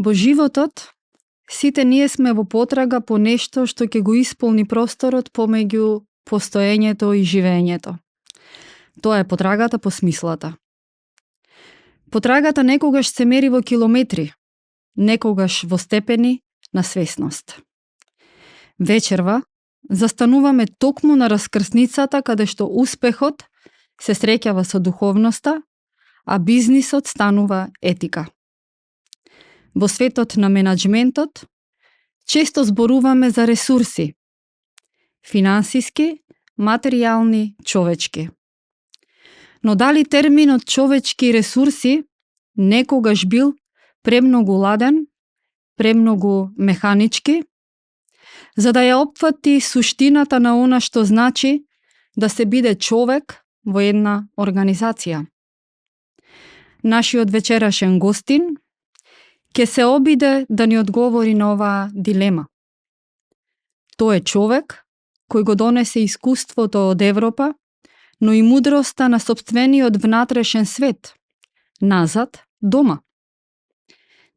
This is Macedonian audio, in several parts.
Во животот, сите ние сме во потрага по нешто што ќе го исполни просторот помеѓу постоењето и живењето. Тоа е потрагата по смислата. Потрагата некогаш се мери во километри, некогаш во степени на свесност. Вечерва застануваме токму на раскрсницата каде што успехот се среќава со духовноста, а бизнисот станува етика. Во светот на менаџментот често зборуваме за ресурси, финансиски, материјални, човечки. Но дали терминот човечки ресурси некогаш бил премногу ладен, премногу механички, за да ја опфати суштината на она што значи да се биде човек во една организација? Нашиот вечерашен гостин ќе се обиде да ни одговори на оваа дилема. Тој е човек кој го донесе искуството од Европа, но и мудроста на сопствениот внатрешен свет, назад, дома.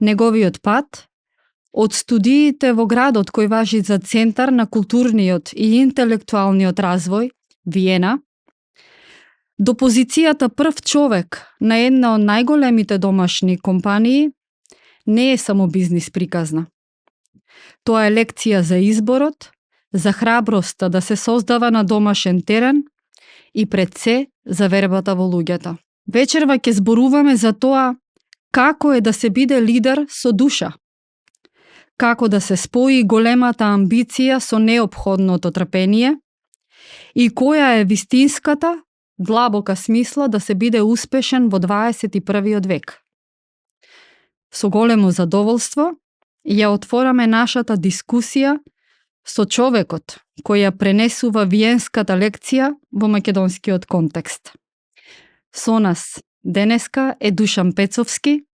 Неговиот пат, од студиите во градот кој важи за центар на културниот и интелектуалниот развој, Виена, до позицијата прв човек на една од најголемите домашни компании, не е само бизнис приказна. Тоа е лекција за изборот, за храброста да се создава на домашен терен и пред се за вербата во луѓето. Вечерва ќе зборуваме за тоа како е да се биде лидер со душа, како да се спои големата амбиција со неопходното трпение и која е вистинската, длабока смисла да се биде успешен во 21. век. Со големо задоволство ја отвораме нашата дискусија со човекот кој ја пренесува виенската лекција во македонскиот контекст. Со нас денеска е Душан Пецовски,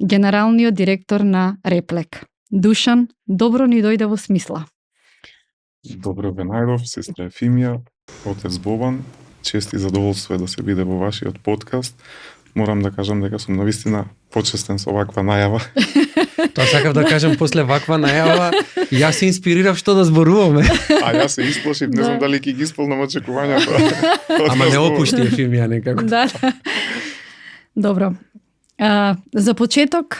генералниот директор на Реплек. Душан, добро ни дојде во смисла. Добро ве најдов, сестра Ефимија, отец Бобан. Чест и задоволство е да се биде во вашиот подкаст. Морам да кажам дека сум навистина почестен со ваква најава. Тоа сакав да кажам после ваква најава, јас се инспирирав што да зборуваме. А јас се исплашив, не знам дали ќе ги исполнам очекувањата. Ама не опушти Ефимија некако. Да. Добро. За почеток,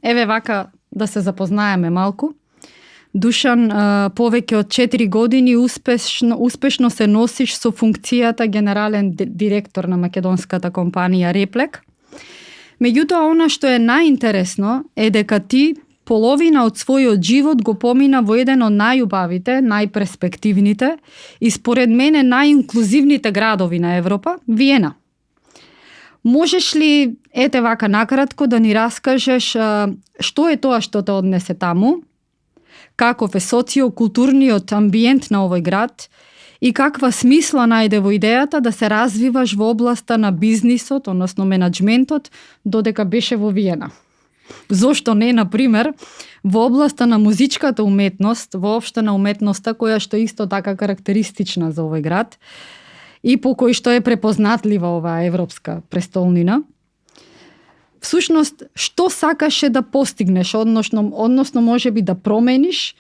еве вака да се запознаеме малку. Душан, повеќе од 4 години успешно се носиш со функцијата генерален директор на македонската компанија Реплек. Меѓутоа, она што е најинтересно е дека ти половина од својот живот го помина во еден од најубавите, најперспективните и според мене најинклузивните градови на Европа, Виена. Можеш ли, ете вака накратко, да ни раскажеш што е тоа што те однесе таму, каков е социокултурниот амбиент на овој град и каква смисла најде во идејата да се развиваш во областа на бизнисот, односно менаџментот, додека беше во Виена? Зошто не, например, во областа на музичката уметност, воопшто на уметноста која што исто така карактеристична за овој град и по кој што е препознатлива оваа европска престолнина? Всушност, што сакаше да постигнеш, односно можеби да промениш,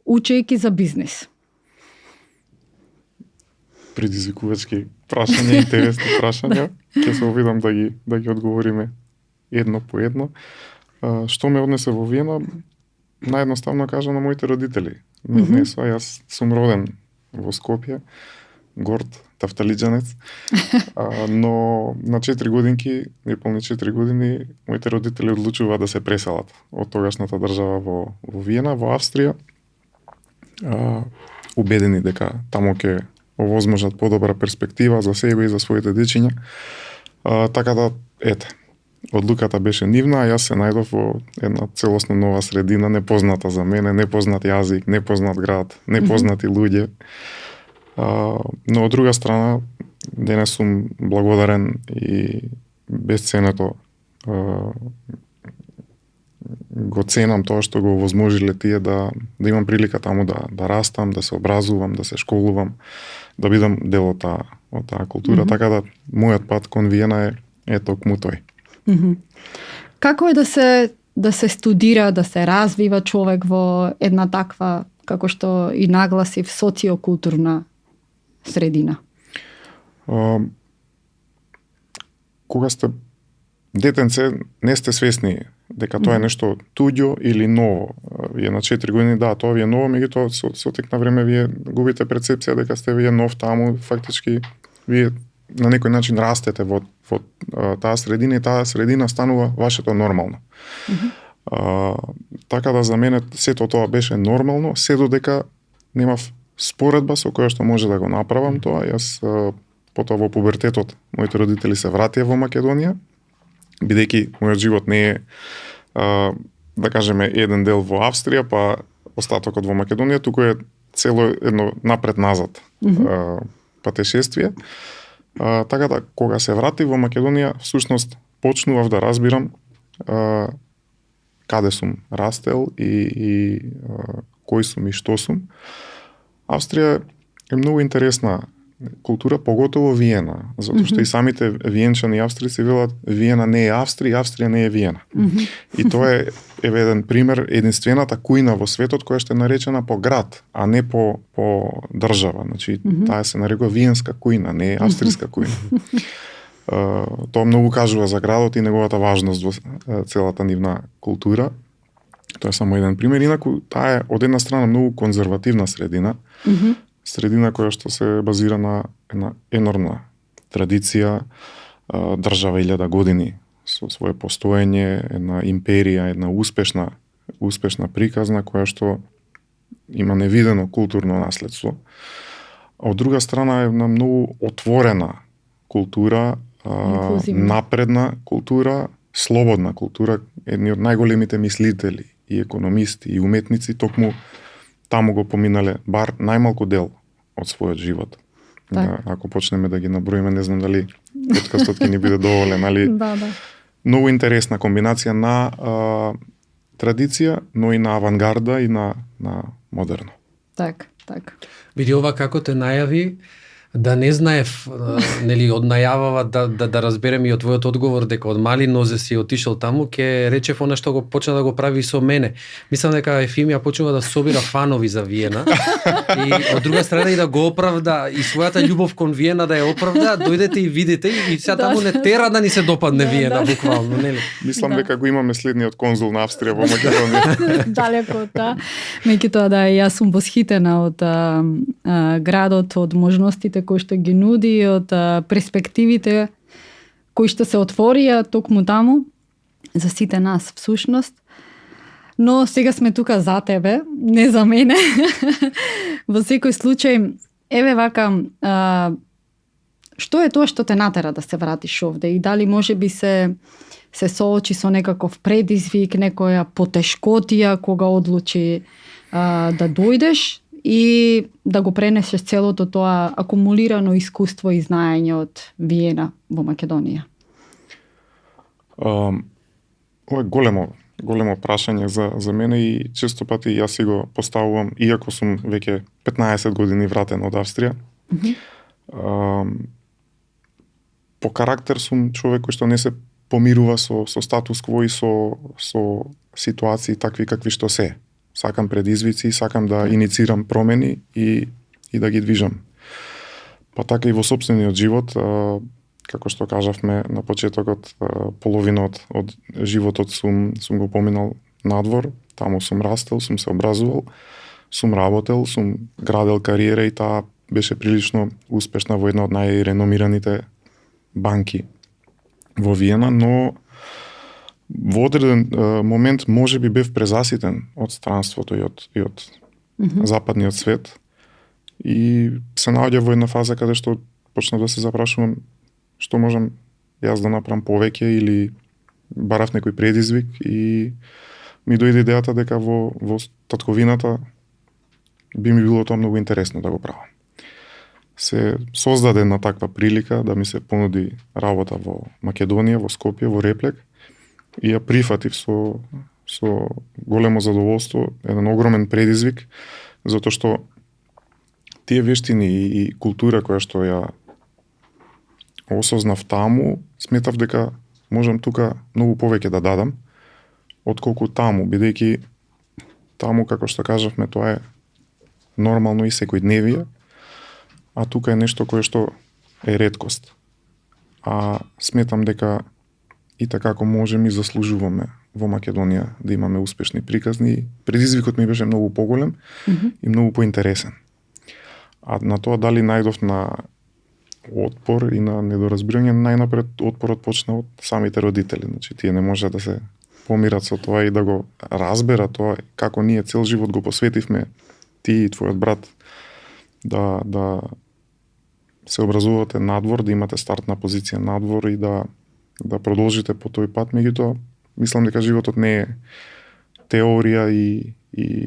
учејќи за бизнис? Предизвикувачки прашања, интересни прашања. Ќе се обидам да ги одговориме едно по едно. Што ме однесе во Виена? Наједноставно кажа на моите родители. Ме однесува, јас сум роден во Скопје, горд тафталиџанец, но на 4 годинки, неполни 4 години, моите родители одлучуваат да се преселат од тогашната држава во Виена, во Австрија, убедени дека таму ќе овозможат подобра перспектива за себе и за своите дечиња. Така да, ете, одлуката беше нивна, а јас се најдов во една целосно нова средина, непозната за мене, непознат јазик, непознат град, непознати луѓе. Но од друга страна, денес сум благодарен и безценето го ценам тоа што го овозможиле тие да имам прилика таму да растам, да се образувам, да се школувам, да бидам дел од таа култура, така да мојот пат кон Виена е токму тој. Како е да се да се студира, да се развива човек во една таква, како што и нагласив, социокултурна средина? Кога сте детенце, не сте свесни дека тоа е нешто туѓо или ново. Вие на 4 години, да, тоа ви е ново, меѓутоа со тек на време вие губите перцепција дека сте вие нов таму, фактички вие на некој начин растете во таа средина и таа средина станува вашето нормално. Така да за мене сето тоа беше нормално, се додека немав споредба со која што може да го направам тоа. Јас потоа во пубертетот моите родители се вратија во Македонија, бидејќи мојот живот не е да кажеме еден дел во Австрија, па остатокот во Македонија, туку е цело едно напред-назад патешествие. Така да, кога се врати во Македонија, всушност почнував да разбирам каде сум растел и кој сум и што сум. Австрија е многу интересна култура, поготово Виена, затоа што и самите виенчани австрици велат Виена не е Австрија, Австрија не е Виена. И тоа е еден пример, единствената кујна во светот која што е наречена по град, а не по држава. Значи, таа се нарекува виенска кујна, не е австријска кујна. Тоа многу кажува за градот и неговата важност во целата нивна култура. Тоа е само еден пример. Инаку, таа е од една страна многу конзервативна средина, средина која што се базира на една енормна традиција, држава 1000 години со свое постоење, една империја, една успешна приказна која што има невидено културно наследство. А од друга страна е една многу отворена култура, напредна култура, слободна култура, едни од најголемите мислители и економисти и уметници токму таму го поминале бар најмалку дел од својот живот. Да, ако почнеме да ги наброиме, не знам дали подкастот ќе ни биде доволен, али да. Многу интересна комбинација на традиција, но и на авангарда и на модерно. Так. Види ова како те најави, да не знаев, нели, од најавава да разберем и од твојот одговор дека од мали нозе си отишол таму, ке речев она што го почна да го прави со мене. Мислам дека Ефимија почнува да собира фанови за Виена и од друга страна и да го оправда и својата љубов кон Виена да ја оправда, дојдете и видите и сега таму не тера да ни се допадне Виена буквално, нели? Мислам дека го имаме следниот конзул на Австрија во Македонија. Далеко од таа. Меѓутоа да, јас сум восхитена од градот, од можностите кои што ги нуди, од перспективите кои што се отворија токму таму за сите нас всушност. Но сега сме тука за тебе, не за мене. Во секој случај, еве вака, што е тоа што те натера да се вратиш овде и дали може би се соочи со некаков предизвик, некоја потешкотија кога одлучи да дојдеш и да го пренесеш целото тоа акумулирано искуство и знаење од Виена во Македонија? Ова е големо прашање за мене и често пати јас си го поставувам, иако сум веќе 15 години вратен од Австрија. По карактер сум човек кој што не се помирува со статус кво и со ситуации такви какви што се. Сакам предизвици, сакам да иницирам промени и да ги движам. Па така и во сопствениот живот, како што кажавме на почетокот, половината од животот сум го поминал надвор, таму сум растел, сум се образувал, сум работел, сум градел кариера и таа беше прилично успешна во една од најреномираните банки во Виена, но во одреден момент може би бев презаситен од странството и од западниот свет и се наоѓа во една фаза каде што почнав да се запрашувам што можам јас да направам повеќе или барав некој предизвик и ми дојде идејата дека во татковината би ми било тоа многу интересно да го правам. Се создаде една таква прилика да ми се понуди работа во Македонија, во Скопје, во Реплек и ја прифатив со големо задоволство, еден огромен предизвик, затоа што тие вештини и култура која што ја осознав таму, сметав дека можам тука многу повеќе да дадам, отколку таму, бидејќи таму, како што кажавме, тоа е нормално и секојдневие, а тука е нешто кое што е реткост. А сметам дека и така како можеме и заслужуваме во Македонија да имаме успешни приказни. Предизвикот ми беше многу поголем и многу поинтересен. А на тоа дали најдов на отпор и на недоразбирање, најнапред отпорот почна од самите родители. Значи, тие не можат да се помират со тоа и да го разберат тоа како ние цел живот го посветивме ти и твојот брат да се образувате надвор, да имате стартна позиција надвор и да продолжите по тој пат. Меѓутоа, мислам дека животот не е теорија и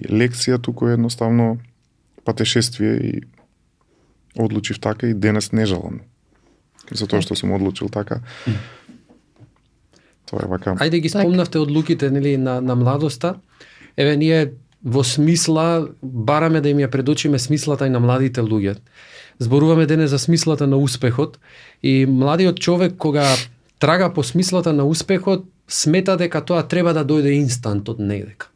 лекција, туку е едноставно патешествие и одлучив така и денес не жалам. Затоа што сум одлучил така. Тоа е вака. Ајде ги спомнавте одлуките, нели, на младоста. Еве ние во смисла бараме да им ја предочиме смислата и на младите луѓе. Зборуваме денес за смислата на успехот и младиот човек кога трага по смислата на успехот смета дека тоа треба да дојде инстант од негдека.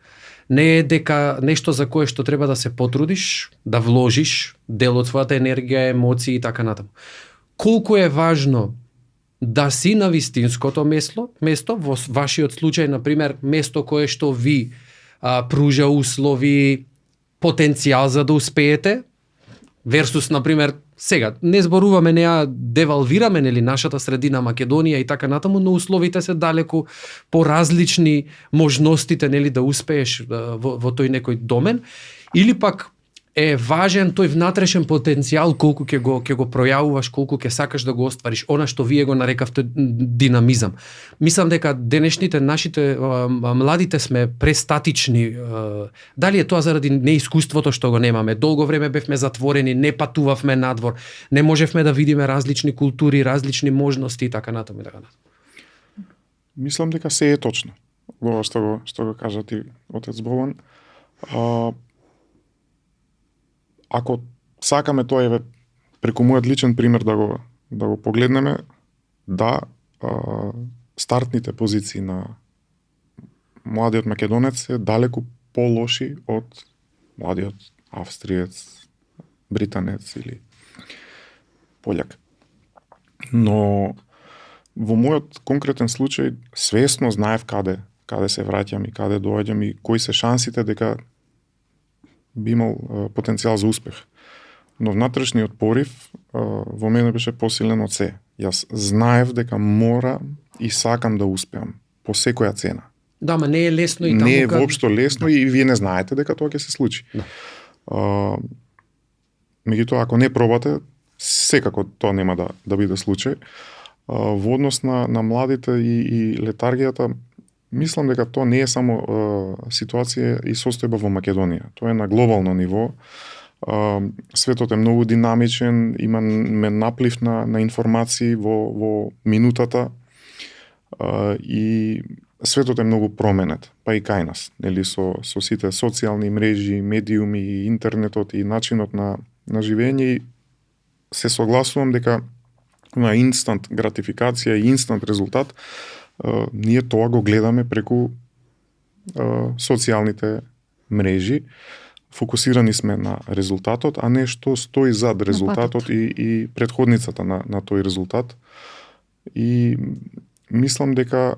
Не е дека нешто за кое што треба да се потрудиш, да вложиш дел од својата енергија, емоции и така натаму. Колку е важно да си на вистинското место, во вашиот случај, например, место кое што ви пружа услови, потенцијал за да успеете, версус, например, сега, не зборуваме, не девалвираме, нели, нашата средина Македонија и така натаму, но условите се далеку поразлични, можностите, нели, да успееш во тој некој домен, или пак е важен тој внатрешен потенцијал, колку ќе го пројавуваш, колку ќе сакаш да го оствариш, она што вие го нарекавте динамизам. Мислам дека денешните нашите младите сме престатични. Дали е тоа заради неискуството што го немаме? Долго време бевме затворени, не патувавме надвор, не можевме да видиме различни култури, различни можности и така натаму и така натаму. Мислам дека се е точно. Ова што го кажа ти, отец Бован. Ако сакаме тоа, еве, преку мојот личен пример да го погледнеме, стартните позиции на младиот македонец е далеку полоши од младиот австриец, британец или пољак. Но во мојот конкретен случај свесно знаев каде се враќам и каде доаѓам и кои се шансите дека би имал потенцијал за успех. Но внатрешниот порив во мене беше посилен од се. Јас знаев дека мора и сакам да успеам по секоја цена. Да, ма не е лесно и таму. Не е воопшто лесно и вие не знаете дека тоа ќе се случи. Да. Меѓутоа, ако не пробате, секако тоа нема да биде случај. Во однос на младите и летаргијата, мислам дека тоа не е само ситуација и состојба во Македонија. Тоа е на глобално ниво. Светот е многу динамичен, имаме наплив на информации во минутата и светот е многу променет, па и кај нас, нели, со сите социјални мрежи, медиуми, интернетот и начинот на живење. И се согласувам дека на инстант гратификација и инстант резултат, ние тоа го гледаме преку социјалните мрежи. Фокусирани сме на резултатот, а не што стои зад резултатот и претходницата на тој резултат. И мислам дека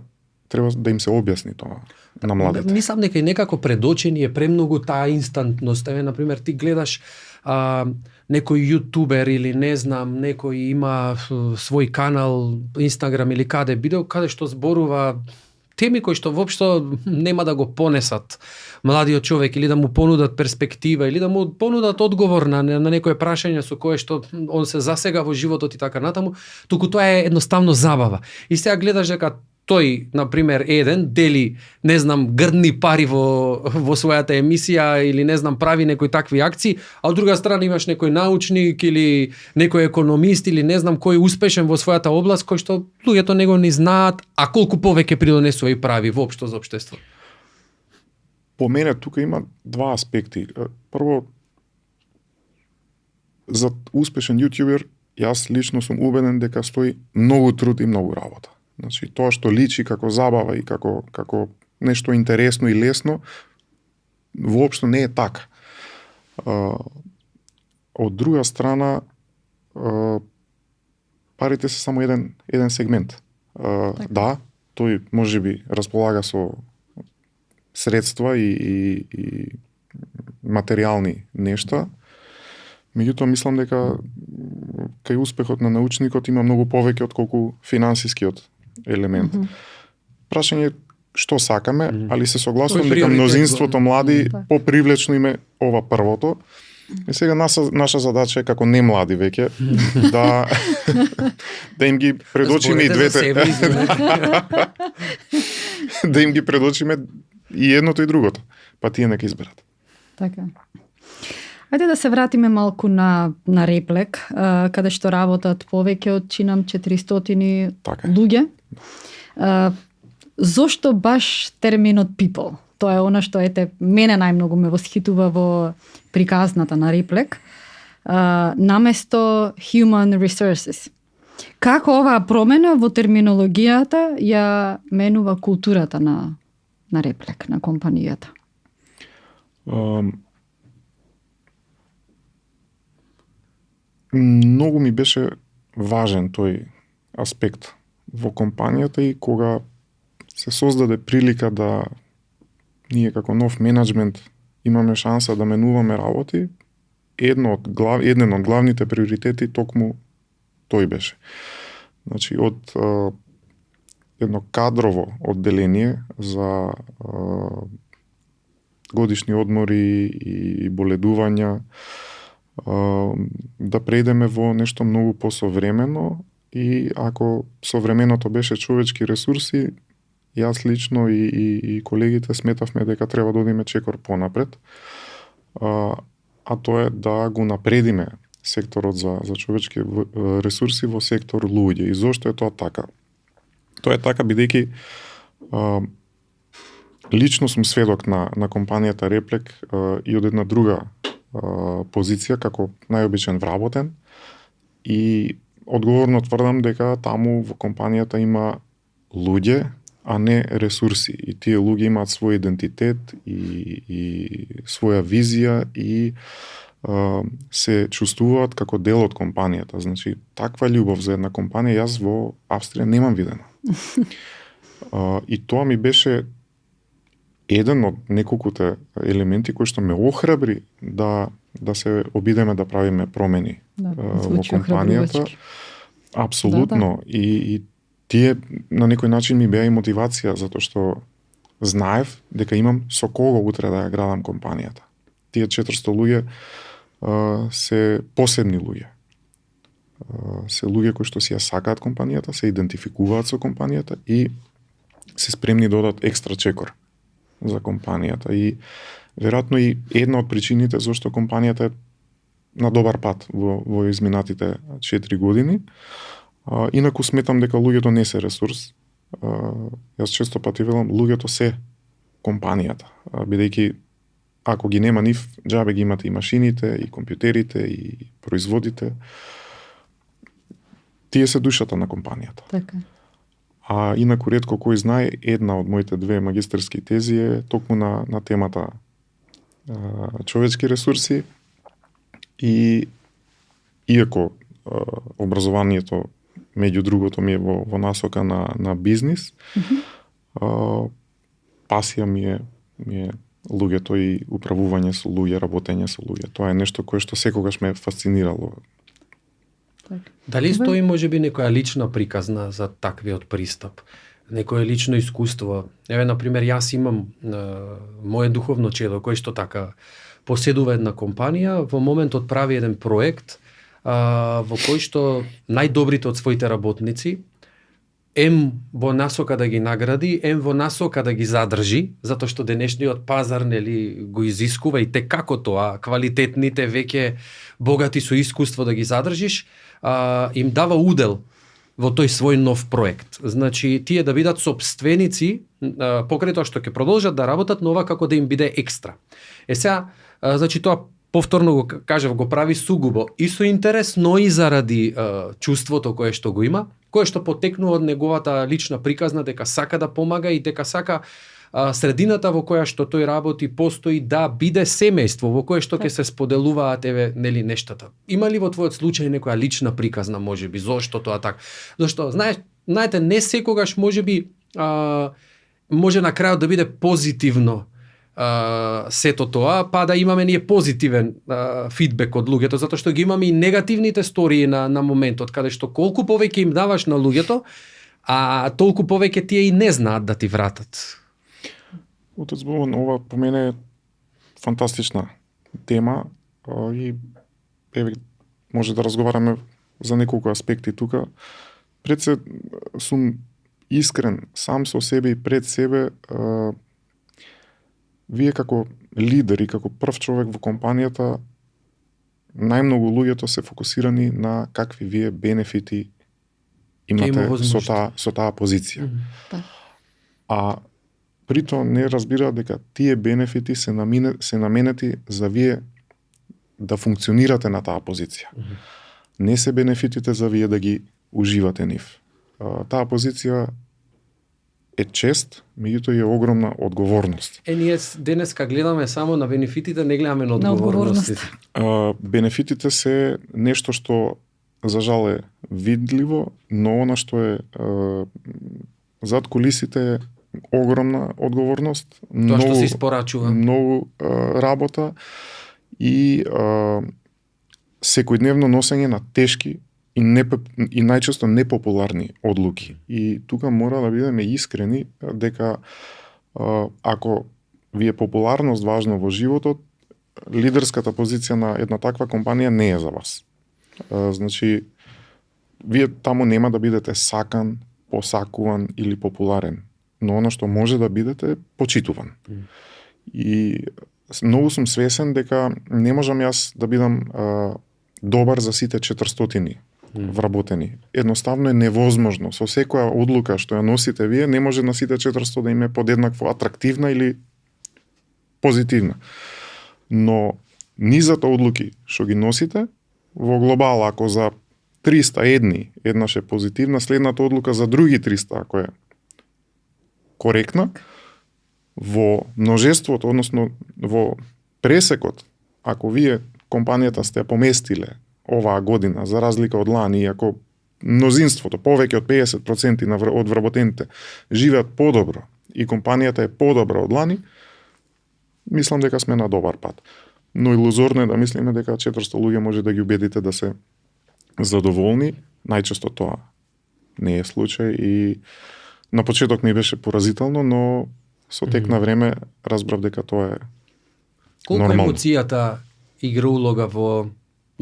треба да им се објасни тоа на младите. Мислам дека и некако пред очи ни е премногу таа инстантност. Еве, например, ти гледаш некој јутубер или не знам, некој има свој канал, Инстаграм или каде што зборува теми кои што воопшто нема да го понесат младиот човек, или да му понудат перспектива, или да му понудат одговор на некое прашање со кое што он се засега во животот и така натаму, туку тоа е едноставно забава. И сега гледаш дека тој, например, еден дели, не знам, грдни пари во својата емисија или не знам, прави некои такви акции, а од друга страна имаш некој научник или некој економист или не знам кој успешен во својата област, кој што луѓето него не знаат, а колку повеќе придонесува и прави воопшто за општество. По мене тука има два аспекти. Прво, за успешен јутјубер, јас лично сум убеден дека стои многу труд и многу работа. Значи, тоа што личи како забава и како нешто интересно и лесно, воопшто не е така. Од друга страна, парите се само еден сегмент. Да, тој можеби располага со средства и материјални нешта, меѓутоа мислам дека кај успехот на научникот има многу повеќе отколку финансискиот елемент. Прашање е што сакаме, али се согласувам дека мнозинството млади попривлечно име ова првото. И сега наша задача е како не млади веќе да им ги предочиме и двете. Да им ги предочиме и едното и другото, па тие нека изберат. Така. Ајде да се вратиме малку на Реплек, каде што работат повеќе од чинам 400 луѓе. Зошто баш терминот people? Тоа е она што мене најмногу ме восхитува во приказната на Реплек, наместо human resources. Како оваа промена во терминологијата ја менува културата на Реплек, на компанијата? Многу ми беше важен тој аспект во компанијата и кога се создаде прилика да ние како нов менеджмент имаме шанса да менуваме работи, еден од главните приоритети токму тој беше. Значи, од едно кадрово одделение за годишни одмори и боледувања, да преидеме во нешто многу посовремено и ако современото беше човечки ресурси, јас лично и колегите сметавме дека треба да одиме чекор понапред, а тоа е да го напредиме секторот за човечки ресурси во сектор луѓе. И зошто е тоа така? Тоа е така бидејќи лично сум сведок на компанијата Реплек и од една друга позиција како најобичен вработен и одговорно тврдам дека таму во компанијата има луѓе, а не ресурси. И тие луѓе имаат свој идентитет и своја визија и се чувствуваат како дел од компанијата. Значи, таква љубов за една компанија јас во Австрија немам видено. И тоа ми беше еден од неколкуте елементи кои што ме охрабри да се обидеме да правиме промени во компанијата. Апсолутно. Да. И тие на некој начин ми беа и мотивација, затоа што знаев дека имам со кого утре да ја градам компанијата. Тие 400 луѓе се посебни луѓе. Се луѓе кои што си ја сакаат компанијата, се идентификуваат со компанијата и се спремни да дадат екстра чекор за компанијата. И веројатно и една од причините зашто компанијата е на добар пат во изминатите 4 години. Инаку сметам дека луѓето не се ресурс. Јас често пати велам, луѓето се компанијата, бидејќи ако ги нема нив, џабе ги имате и машините, и компјутерите, и производите. Тие се душата на компанијата. Така. А инаку ретко кој знае, една од моите 2 магистерски тези е токму на темата човечки ресурси и иако образованието меѓу другото ми е во насока на бизнис, пасија ми е луѓето и управување со луѓе, работење со луѓе. Тоа е нешто кое што секогаш ме фасцинирало. Дали стои можеби некоја лична приказна за таквиот пристап? Некое лично искуство? Еве, например, јас имам моје духовно чело, кој што така поседува една компанија, во моментот прави еден проект во кој што најдобрите од своите работници во насока да ги награди, во насока да ги задржи, затоа што денешниот пазар го изискува и како тоа, квалитетните, веќе богати со искуство да ги задржиш, им дава удел во тој свој нов проект. Значи, тие да бидат сопственици, покрај тоа што ќе продолжат да работат, но ова како да им биде екстра. Сега, значи тоа повторно го кажав, го прави сугубо и со интерес, но и заради чувството кое што го има, кое што потекнува од неговата лична приказна дека сака да помага и дека сака средината во која што тој работи постои да биде семејство во кое што ќе се споделуваат нештата. Има ли во твојот случај некоја лична приказна можеби зошто тоа така? Зашто знаете не секогаш можеби може на крајот да биде позитивно сето тоа, па да имаме ние позитивен фидбек од луѓето, затоа што ги имаме и негативните стории на моментот, каде што колку повеќе им даваш на луѓето, а толку повеќе тие и не знаат да ти вратат. Отец Богдан, ова по мене е фантастична тема и може да разговараме за неколку аспекти тука. Пред се сум искрен сам со себе и пред себе. Вие како лидер и како прв човек во компанијата, најмногу луѓето се фокусирани на какви вие бенефити имате со таа позиција. А прито не разбираат дека тие бенефити се наменети за вие да функционирате на таа позиција. Не се бенефитите за вие да ги уживате нив. Таа позиција е чест, меѓутоа е огромна одговорност. Ние денеска гледаме само на бенефитите, не гледаме на одговорностите. Бенефитите се нешто што за жал е видливо, но она што е зад кулисите е огромна одговорност, тоа што се испорачува, многу работа и секојдневно носење на тешки и најчесто непопуларни одлуки. И тука мора да бидеме искрени дека ако ви е популарност важно во животот, лидерската позиција на една таква компанија не е за вас. Значи, вие таму нема да бидете сакан, посакуван или популарен, но оно што може да бидете е почитуван. И многу сум свесен дека не можам јас да бидам добар за сите 400 вработени. Едноставно е невозможно. Со секоја одлука што ја носите вие, не може на сите 400 да им е подеднакво атрактивна или позитивна. Но низата одлуки што ги носите, во глобал, ако за 300 еднаш е позитивна, следната одлука за други 300, ако е коректна, во множеството, односно во пресекот, ако вие компанијата сте ја поместиле оваа година, за разлика од лани, ако мнозинството, повеќе од 50% од вработените живеат подобро и компанијата е подобра од лани, мислам дека сме на добар пат. Но илузорно е да мислиме дека 400 луѓе може да ги убедите да се задоволни. Најчесто тоа не е случај и на почеток ми беше поразително, но со тек на време разбрав дека тоа е колку нормално. Емоцијата игра улога во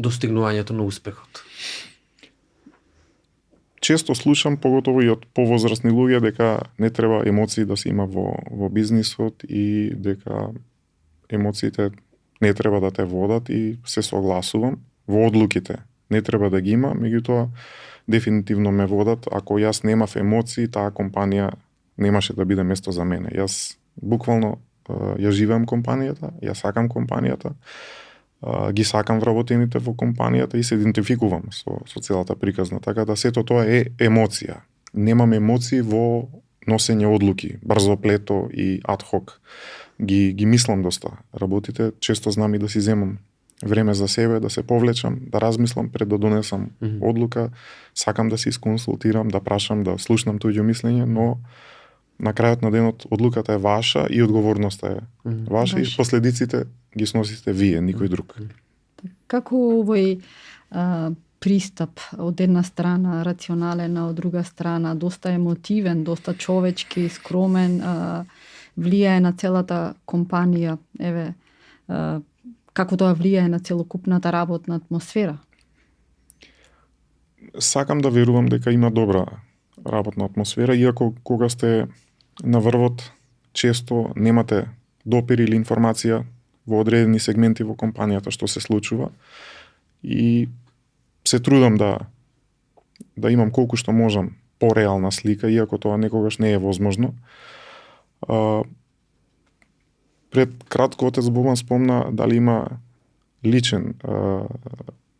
достигнувањето на успехот? Често слушам, поготово и од повозрасни луѓе, дека не треба емоции да се има во бизнисот и дека емоциите не треба да те водат и се согласувам. Во одлуките не треба да ги има, меѓутоа дефинитивно ме водат. Ако јас немав емоции, таа компанија немаше да биде место за мене. Јас буквално ја живеам компанијата, ја сакам компанијата, ги сакам вработените во компанијата и се идентификувам со целата приказна. Така да сето тоа е емоција. Немам емоции во носење одлуки, брзоплето и адхок. Ги мислам доста. Работите, често знам и да си земам време за себе, да се повлечам, да размислам пред да донесам одлука, сакам да се исконсултирам, да прашам, да слушнам туѓо мислење, но на крајот на денот одлуката е ваша и одговорноста е ваша и последиците ги сносите вие, никој друг. Како овој пристап од една страна рационален, а од друга страна доста емотивен, доста човечки, скромен, влијае на целата компанија? Како тоа влијае на целокупната работна атмосфера? Сакам да верувам дека има добра работна атмосфера, иако кога сте на врвот, често немате допир или информација во одредени сегменти во компанијата што се случува и се трудам да имам колку што можам пореална слика, иако тоа некогаш не е возможно. Пред кратко отец Богдан спомна дали има личен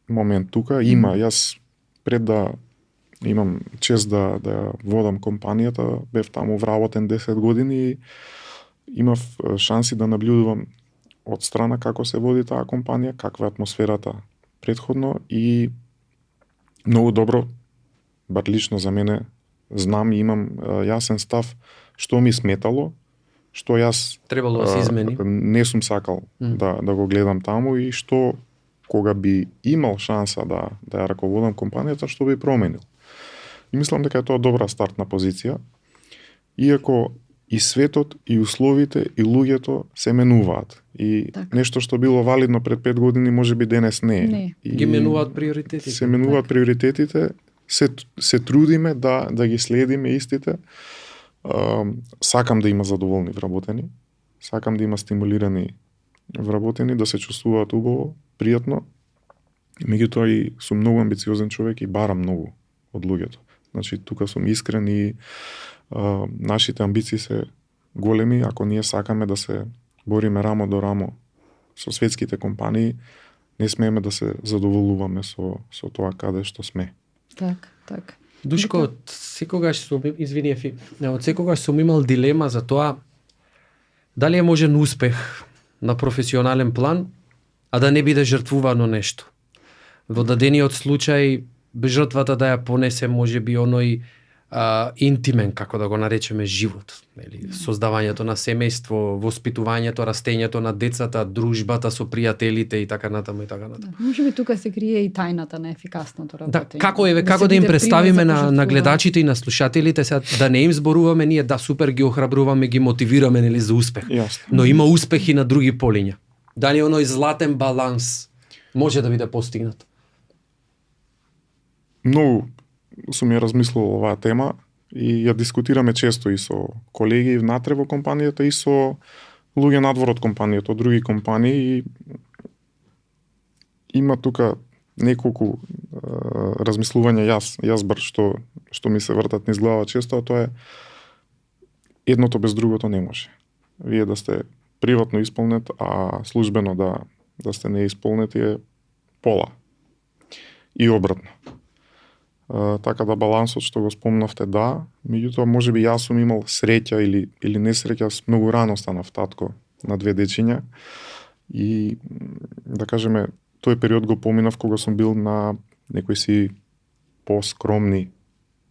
момент тука. Има. Јас пред да имам чест да водам компанијата, бев таму вработен 10 години и имав шанси да наблюдувам од страна како се води таа компанија, каква е атмосферата претходно и многу добро, бар лично за мене, знам и имам јасен став што ми сметало, што јас требало да се измени. Не сум сакал да го гледам таму и што кога би имал шанса да ја раководам компанијата, што би променил. И мислам дека е тоа добра стартна позиција, иако и светот, и условите, и луѓето се менуваат. И така, нешто што било валидно пред 5 години, може би денес не е. Не. И Ги менуваат приоритетите. се менуваат приоритетите, се трудиме да ги следиме истите. Сакам да има задоволни вработени, сакам да има стимулирани вработени, да се чувствуваат убаво, пријатно. Меѓутоа и сум многу амбициозен човек и барам многу од луѓето. Значи, тука сум искрен и нашите амбиции се големи. Ако ние сакаме да се бориме рамо до рамо со светските компании, не смееме да се задоволуваме со тоа каде што сме. Так. Душко, од секогаш сум, извини Ефи, од секогаш сум имал дилема за тоа дали е можен успех на професионален план, а да не биде жртвувано нешто. Во дадениот случај, жртвата да ја понесе можеби оној интимен, како да го наречеме, живот. Нели? Создавањето на семејство, воспитувањето, растењето на децата, дружбата со пријателите и така натаму и така натаму. Може би тука се крие и тајната на ефикасното работење. Да, како да им представиме на гледачите и на слушателите, сега да не им зборуваме ние, да супер ги охрабруваме, ги мотивираме нели за успех. Јасно. Но има успехи на други полиња. Дали оној златен баланс може да биде постигнат? Многу сум ја размислувал оваа тема и ја дискутираме често и со колеги внатре во компанијата и со луѓе надвор од компанијата, од други компании, и има тука неколку размислувања јас бар што ми се вртат низ глава често, а тоа е едното без другото не може. Вие да сте приватно исполнет, а службено да сте неисполнети е пола. И обратно. Така да балансот што го спомнавте, да, меѓутоа можеби јас сум имал среќа или несреќа, многу рано станав татко на 2 дечиња и да кажеме тој период го поминав кога сум бил на некои си поскромни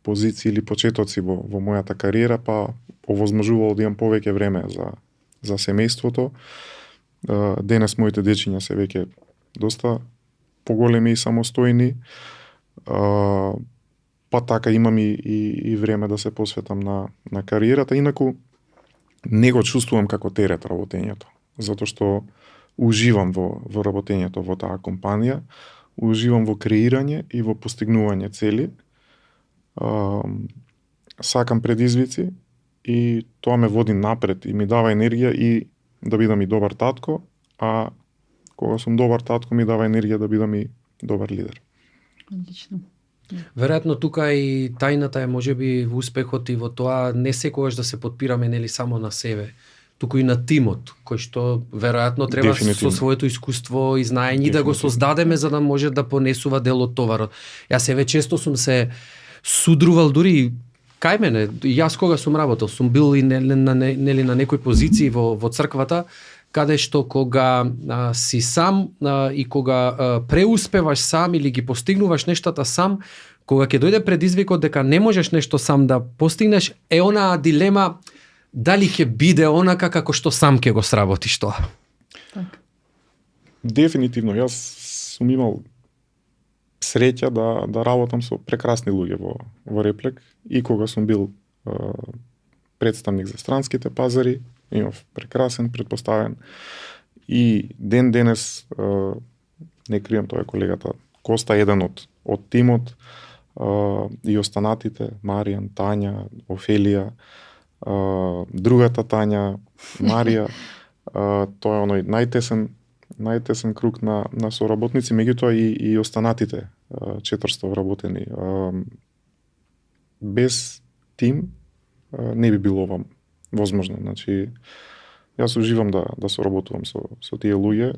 позиции или почетоци во мојата кариера, па овозможувало да имам повеќе време за семејството. Денес моите дечиња се веќе доста поголеми и самостојни. Па така имам и време да се посветам на кариерата. Инаку не го чувствувам како терет работењето, затоа што уживам во работењето во таа компанија, уживам во креирање и во постигнување цели. Сакам предизвици и тоа ме води напред и ми дава енергија и да бидам и добар татко, а кога сум добар татко ми дава енергија да бидам и добар лидер. Одлично. Веројатно тука и тајната е можеби во успехот и во тоа не секогаш да се подпираме нели само на себе, туку и на тимот, кој што веројатно треба со своето искуство и знаење да го создадеме за да може да понесува дел од товарот. Јас еве често сум се судрувал дури кај мене, јас кога сум работел, сум бил и нели на некои позиции во црквата, каде што кога си сам и кога преуспеваш сам или ги постигнуваш нештата сам, кога ќе дојде предизвикот дека не можеш нешто сам да постигнеш, е онаа дилема дали ќе биде онака како што сам ќе го сработиш тоа. Так. Дефинитивно, јас сум имал среќа да работам со прекрасни луѓе во Реплек и кога сум бил представник за странските пазари, имав прекрасен, предпоставен и денес не крием, тоа е колегата Коста, еден од тимот, и останатите, Маријан, Тања, Офелија, другата Тања, Марија, тоа е оној најтесен круг на соработници, меѓутоа и останатите 400 вработени. Без тим не би било ова возможно. Значи, јас уживам да соработувам со тие луѓе.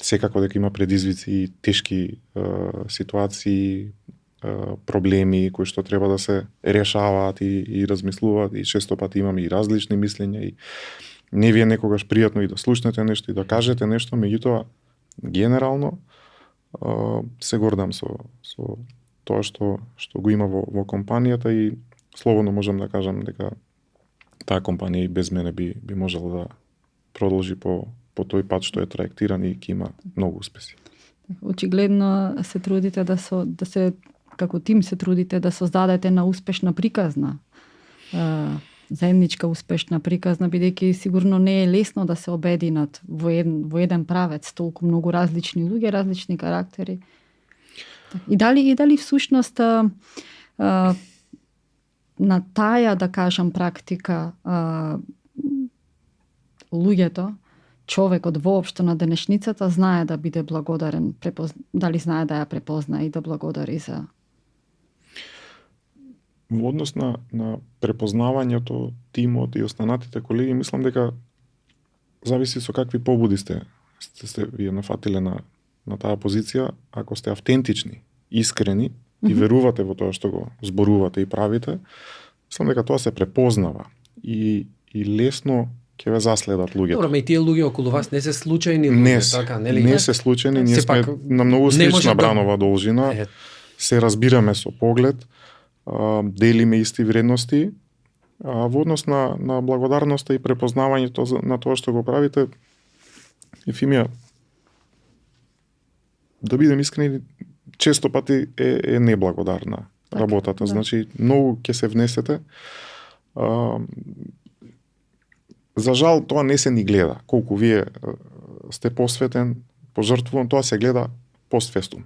Секако дека има предизвици и тешки ситуации, проблеми кои што треба да се решаваат и размислуваат, и често пати имаме и различни мислења, и не ви е некогаш пријатно и да слушнете нешто и да кажете нешто, меѓутоа генерално се гордам со тоа што го има во компанијата, и слободно можам да кажам дека таа компанија и без мене би можела да продолжи по тој пат што е траектиран и ќе има многу успеси. Очигледно се трудите да се како тим се трудите да создадете на успешна приказна. Заедничка успешна приказна, бидејќи сигурно не е лесно да се обединат во еден правец толку многу различни луѓе, различни карактери. И дали всушност на таја, да кажам, практика луѓето, човекот воопшто на денешницата знае да биде благодарен, дали знае да ја препозна и да благодари за... Во однос на препознавањето, тимот и останатите колеги, мислам дека зависи со какви побуди сте вие нафатиле на таа позиција. Ако сте автентични, искрени и верувате во тоа што го зборувате и правите, мислам дека тоа се препознава и лесно ќе ве заследат луѓето. Добро, и тие луѓе околу вас не се случајни луѓе, така, нели? Не се случајни, ние сме на многу слична бранова должина, се разбираме со поглед, делиме исти вредности, во однос на благодарноста и препознавањето на тоа што го правите. Ефимија, да бидем искрени, често пати е неблагодарна работата. Да. Значи, многу ќе се внесете. За жал, тоа не се ни гледа. Колку вие сте посветен, пожртвуван, тоа се гледа постфестум.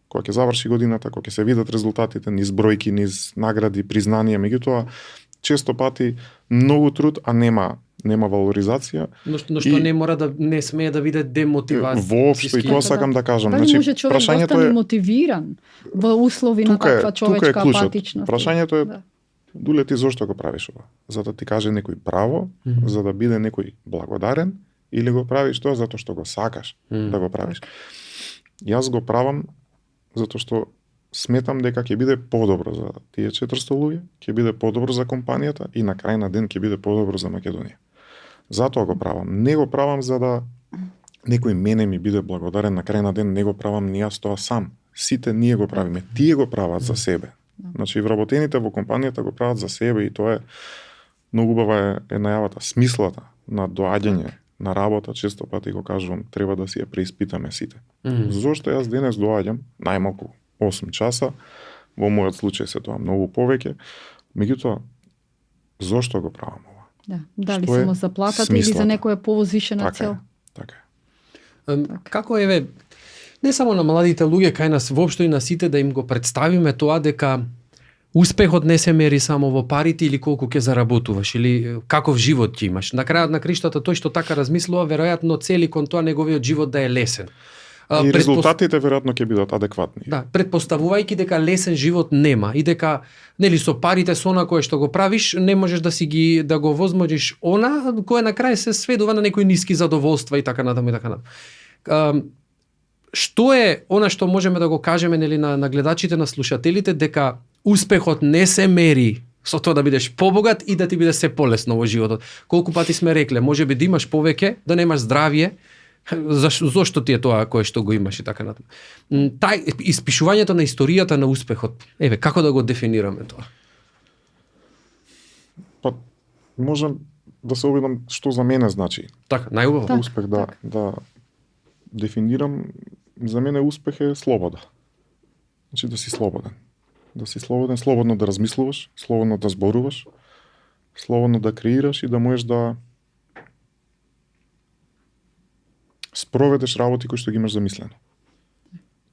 Кога ќе заврши годината, кога ќе се видат резултатите, низ бројки, низ награди, признанија, меѓутоа често пати многу труд, а нема валоризација. Но што не мора да не смее да биде демотивација. Воопшто, и тоа сакам да кажам. Дали може човек да остане мотивиран во услови на таква човечка апатичност? Прашањето е, Дуле, ти зошто го правиш ова? За да ти каже некој право, за да биде некој благодарен, или го правиш тоа затоа што го сакаш да го правиш? Јас го правам затоа што сметам дека ќе биде подобро за тие 400 луѓе, ќе биде подобро за компанијата и на крај на ден ќе биде подобро за Македонија. Затоа го правам. Не го правам за да некој мене ми биде благодарен на крај на ден, не го правам ни јас тоа сам. Сите ние го правиме. Тие го прават за себе. Значи, вработените во компанијата го прават за себе и тоа е многу убава е најавата. Смислата на доаѓање на работа, често пати го кажувам, треба да си ја преиспитаме сите. Зошто јас денес доаѓам најмалку 8 часа, во мојот случај се тоа многу повеќе, меѓутоа, зошто го правам ова? Да, дали само за платата или за некоја повозвишена цел? Така е. Како еве, не само на младите луѓе, кај нас воопшто и на сите, да им го представиме тоа дека успехот не се мери само во парите или колку ќе заработуваш или каков живот ќе имаш. На крајот на криштата тој што така размислува, веројатно цели кон тоа неговиот живот да е лесен. И резултатите веројатно ќе бидат адекватни. Да, предпоставувајќи дека лесен живот нема и дека нели со парите со она кое што го правиш не можеш да го возможиш она кое на крај се сведува на некои ниски задоволства и така натаму и така натаму. Што е она што можеме да го кажеме нели на гледачите, на слушателите, дека успехот не се мери со тоа да бидеш побогат и да ти биде се полесно во животот. Колку пати сме рекле, можеби да имаш повеќе, да немаш здравје, зошто ти е тоа кое што го имаш и така натаму. Испишувањето на историјата на успехот, еве, како да го дефинираме тоа? Па, можам да се обидам што за мене значи. Така, најубаво. Успех да дефинирам, за мене успех е слобода. Значи да си слободен. Да си слободен, слободно да размислуваш, слободно да зборуваш, слободно да креираш и да можеш да спроведеш работи кои што ги имаш замислено.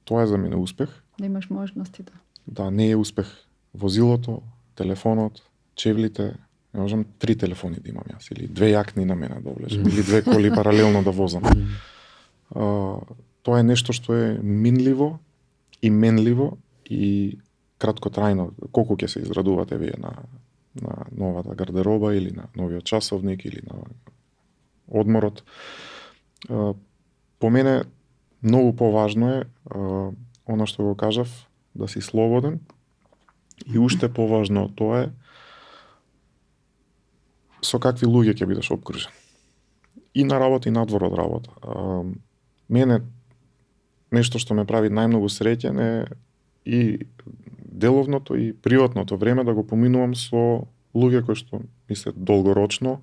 Тоа е за мене успех. Да имаш можности, да. Да, не е успех возилото, телефонот, чевлите, не можам 3 телефони да имам јас, или 2 јакни на мене да облежам, или 2 коли паралелно да возам. Тоа е нешто што е минливо и менливо и краткотрајно. Колку ќе се израдувате вие на новата гардероба или на новиот часовник или на одморот. По мене многу поважно е она што го кажав, да си слободен и уште поважно од тоа е со какви луѓе ќе бидеш обкружен. И на работа и надвор од работа. Мене нешто што ме прави најмногу среќен е и деловното и приватното време да го поминувам со луѓе кои што мислат долгорочно,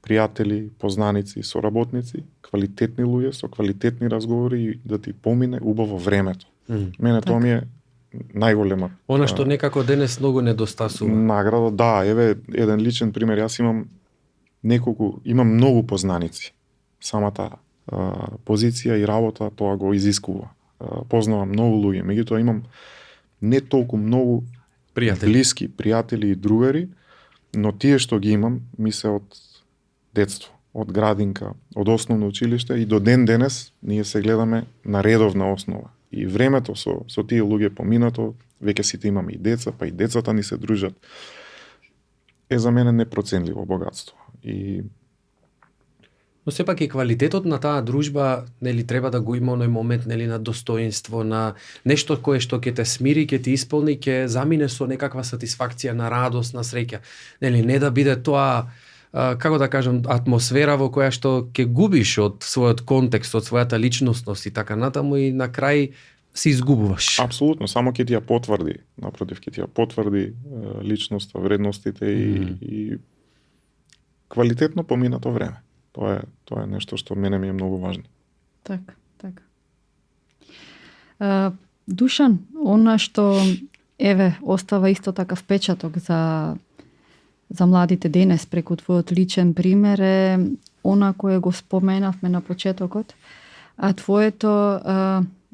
пријатели, познаници, соработници, квалитетни луѓе со квалитетни разговори и да ти помине убаво времето. Мене тоа ми е најголема. Она што некако денес многу недостасува. Награда, да, еве еден личен пример. Јас имам многу познаници. Самата позиција и работа тоа го изискува. Познавам многу луѓе, меѓутоа имам не толку многу блиски пријатели и другари, но тие што ги имам ми се од детство, од градинка, од основно училиште и до ден денес ние се гледаме на редовна основа. И времето со тие луѓе поминато, веќе сите имаме и деца, па и децата ни се дружат, е за мене непроценливо богатство. Но сепак и квалитетот на таа дружба, нели, треба да го има оној момент, нели, на достоинство, на нешто кое што ќе те смири, ќе те исполни, ќе замине со некаква сатисфакција, на радост, на среќа. Нели, не да биде тоа, како да кажам, атмосфера во која што ќе губиш од својот контекст, од својата личностност и така натаму и на крај се изгубуваш. Апсолутно, само ќе ти ја потврди, напротив, ќе ти ја потврди личноста, вредностите и квалитетно поминато време. Тоа е нешто што мене ми е многу важно. Така. Душан, она што остава исто така впечаток за младите денес преку твојот личен пример е она кое го споменавме на почетокот, а твоето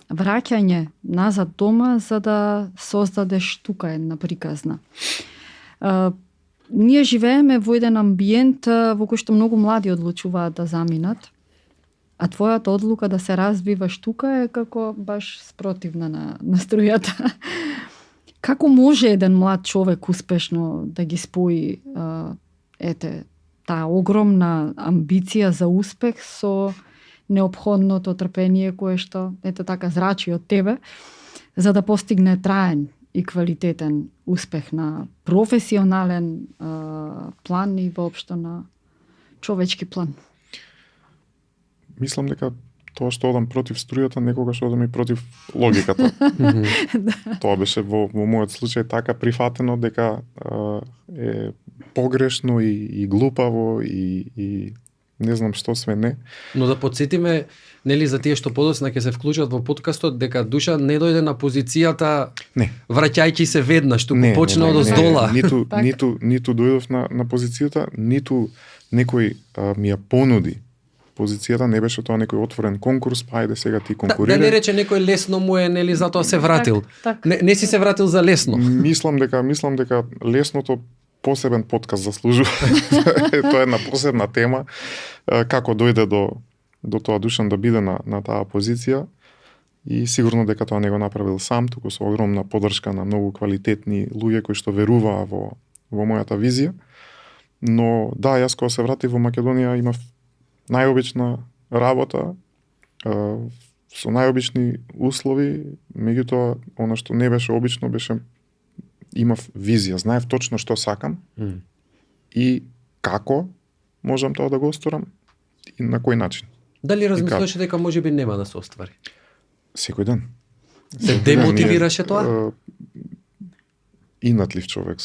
враќање назад дома за да создадеш тука една приказна. Ние живееме во еден амбиент во кој што многу млади одлучуваат да заминат, а твојата одлука да се развиваш тука е како баш спротивна на струјата. Како може еден млад човек успешно да ги спои таа огромна амбиција за успех со неопходното трпение кое што така зрачи од тебе, за да постигне траен и квалитетен успех на професионален план и воопшто на човечки план? Мислам дека тоа што одам против струјата, некогаш одам и против логиката. Тоа беше во мојот случај така прифатено дека е погрешно и глупаво и не знам што све не. Но да подсетиме, нели, за тие што подоцна ќе се вклучат во подкастот, дека Душа не дојде на позицијата враќајќи се веднаш, туку почна од оздола. Ниту дојдов на позицијата, ниту некој ми ја понуди. Позицијата не беше тоа некој отворен конкурс, па ајде сега ти конкурирај. Да не рече некој лесно му е, нели, затоа се вратил. Не си се вратил за лесно. Мислам дека лесното посебен подкаст заслужува. Тоа е една посебна тема. Како дојде до тоа Душан да биде на таа позиција и сигурно дека тоа не го направил сам, туку со огромна поддршка на многу квалитетни луѓе кои што веруваа во мојата визија. Но да, јас кога се вратив во Македонија имав најобична работа, со најобични услови, меѓутоа она што не беше обично беше имав визија, знаев точно што сакам и како можам тоа да го осторам и на кој начин. Дали размислуваше дека можеби нема да се оствари? Секој ден. Се демотивираше тоа? Инатлив човек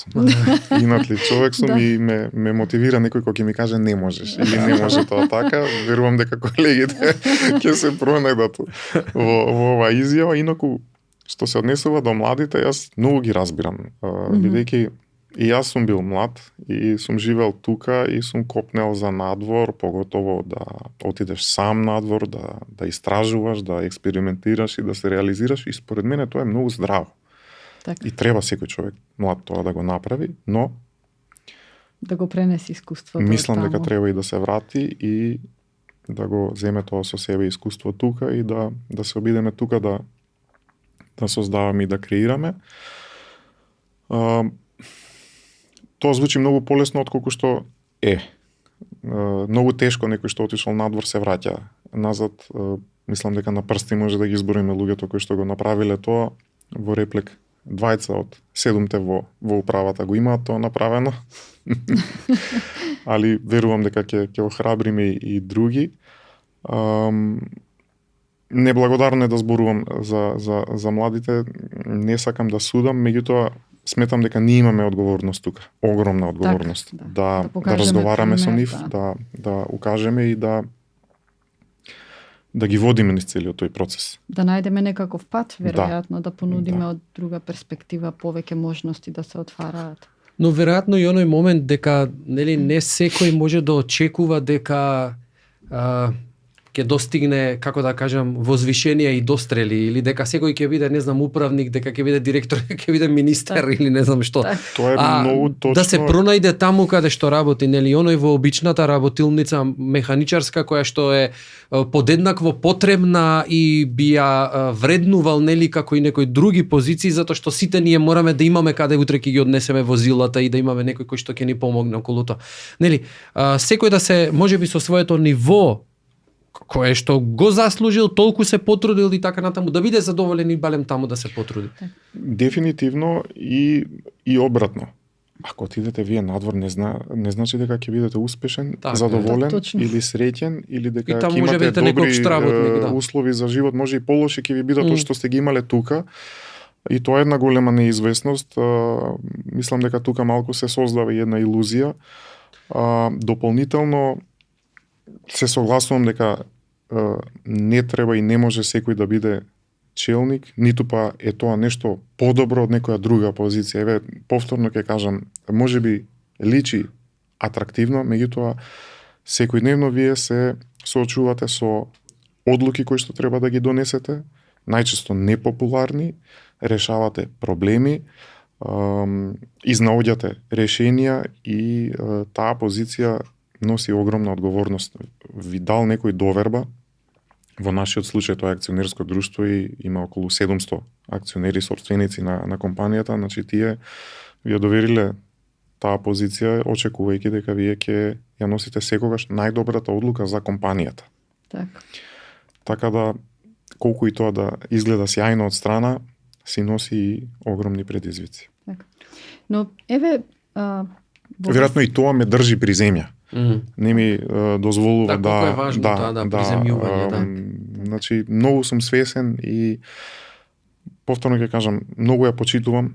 сум и ме мотивира некој кој ќе ми каже не можеш или не може тоа така. Верувам дека колегите ќе се пронајдат во оваа изјава. Инаку што се однесува до младите, јас многу ги разбирам, бидејќи и јас сум бил млад и сум живел тука и сум копнел за надвор, поготово да отидеш сам надвор, да истражуваш, да експериментираш и да се реализираш и според мене тоа е многу здраво. Так. И треба секој човек млад тоа да го направи, но да го пренеси искуството. Мислам дека треба и да се врати и да го земе тоа со себе искуство тука и да се обидеме тука да создаваме и да креираме. Тоа звучи многу полесно отколку што е. Многу тешко некој што отишол надвор се враќа назад. Мислам дека на прсти може да ги изброиме луѓето кои што го направиле тоа во Реплек 2 од 7 во управата го имаат тоа направено. Али верувам дека ќе охрабриме и други. Неблагодарно е да зборувам за младите, не сакам да судам, меѓутоа сметам дека ние имаме одговорност тука, огромна одговорност, да разговараме со нив, да укажеме и да ги водиме низ целиот тој процес. Да најдеме некаков пат, веројатно, да понудиме од друга перспектива повеќе можности да се отвараат. Но веројатно и оној момент дека не секој може да очекува дека ќе достигне, како да кажам, возвишенија и дострели, или дека секој ќе биде, не знам, управник, дека ќе биде директор, ќе биде министер или не знам што. Тоа е многу точно. Да се пронајде таму каде што работи, оној во обичната работилница механичарска која што е подеднакво потребна и би ја вреднувал како и некои други позиции, затоа што сите ние мораме да имаме каде утре ќе ги однесеме возилата и да имаме некој кој што ќе ни помогне околу тоа. Секој да се можеби со своето ниво кое што го заслужил, толку се потрудил и така натаму, да биде задоволен и балем таму да се потруди. Дефинитивно и обратно. Ако отидете вие надвор, не значи дека ќе бидете успешен, задоволен или среќен, или дека ќе имате добри услови за живот, може и полоши ќе ви бидат од што сте ги имале тука. И тоа е една голема неизвестност. Мислам дека тука малку се создава и една илузија. Дополнително се согласувам дека не треба и не може секој да биде челник, ниту па е тоа нешто подобро од некоја друга позиција. Еве, повторно ќе кажам, можеби личи атрактивно, меѓутоа секојдневно вие се соочувате со одлуки кои што треба да ги донесете, најчесто непопуларни, решавате проблеми, изнаоѓате решенија и таа позиција носи огромна одговорност. Ви дал некој доверба, во нашиот случај тоа е акционерско друштво и има околу 700 акционери, собственици на компанијата, значи тие ви ја довериле таа позиција, очекувајќи дека вие ќе ја носите секогаш најдобрата одлука за компанијата. Така да, колку и тоа да изгледа сјајно од страна, си носи и огромни предизвици. Но еве веројатно и тоа ме држи при земја. Не ми дозволува значи многу сум свесен и повторно ќе кажам, многу ја почитувам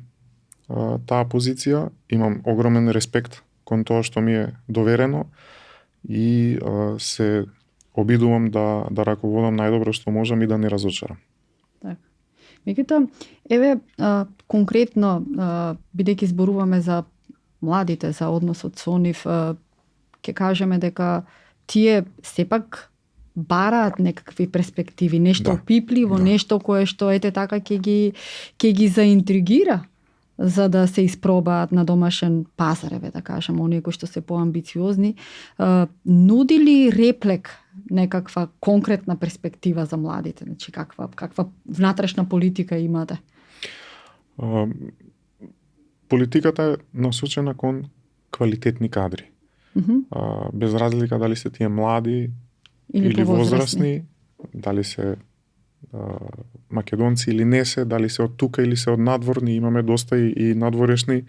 таа позиција, имам огромен респект кон тоа што ми е доверено и се обидувам да раководам најдобро што можам и да не разочарам. Меѓутоа, еве конкретно бидејќи зборуваме за младите, за односот со нив, ќе кажеме дека тие сепак бараат некакви перспективи, нешто опипливо, нешто кое што ете така ќе ги заинтригира за да се испробаат на домашен пазар, да кажам, оние кои што се поамбициозни. Нуди ли Реплек некаква конкретна перспектива за младите? Значи, каква внатрешна политика имате? Политиката е насочена кон квалитетни кадри. Без разлика дали се тие млади или возрастни, дали се македонци или не се, дали се од тука или се од надвор, ние имаме доста и надворешни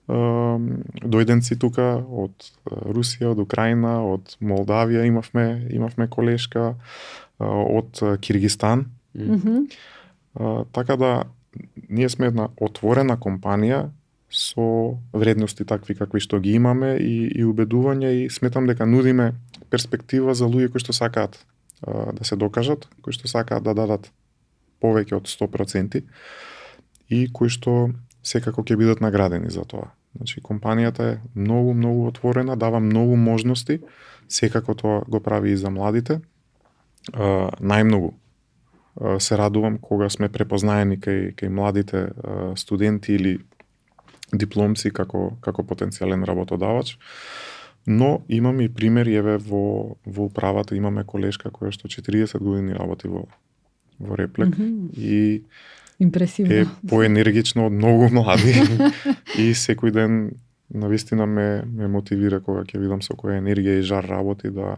дојденци тука, од Русија, од Украина, од Молдавија имавме колешка, од Киргистан. Така да, ние сме една отворена компанија со вредности такви какви што ги имаме и убедување, и сметам дека нудиме перспектива за луѓе кои што сакаат да се докажат, кои што сакаат да дадат повеќе од 100% и кои што секако ќе бидат наградени за тоа. Значи, компанијата е многу отворена, дава многу можности, секако тоа го прави и за младите. Најмногу се радувам кога сме препознаени кај младите студенти или дипломци како потенцијален работодавач. Но имам и примери, еве во управата имаме колешка која што 40 години работи во Реплек и импресивно. Е поенергично од многу млади и секој ден навистина ме мотивира кога ќе видам со која енергија и жар работи, да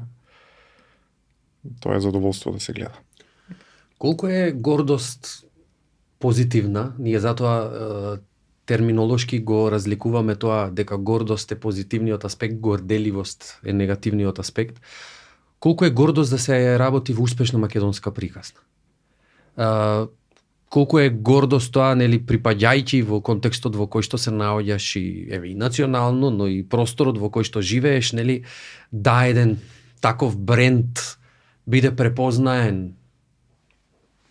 тоа е задоволство да се гледа. Колку е гордост позитивна. Ние затоа терминолошки го разликуваме тоа дека гордост е позитивниот аспект, горделивост е негативниот аспект. Колку е гордост да се работи во успешна македонска приказна? Колку е гордост тоа, нели, припаѓајќи во контекстот во кој што се наоѓаш и национално, но и просторот во кој што живееш, нели, да еден таков бренд биде препознаен,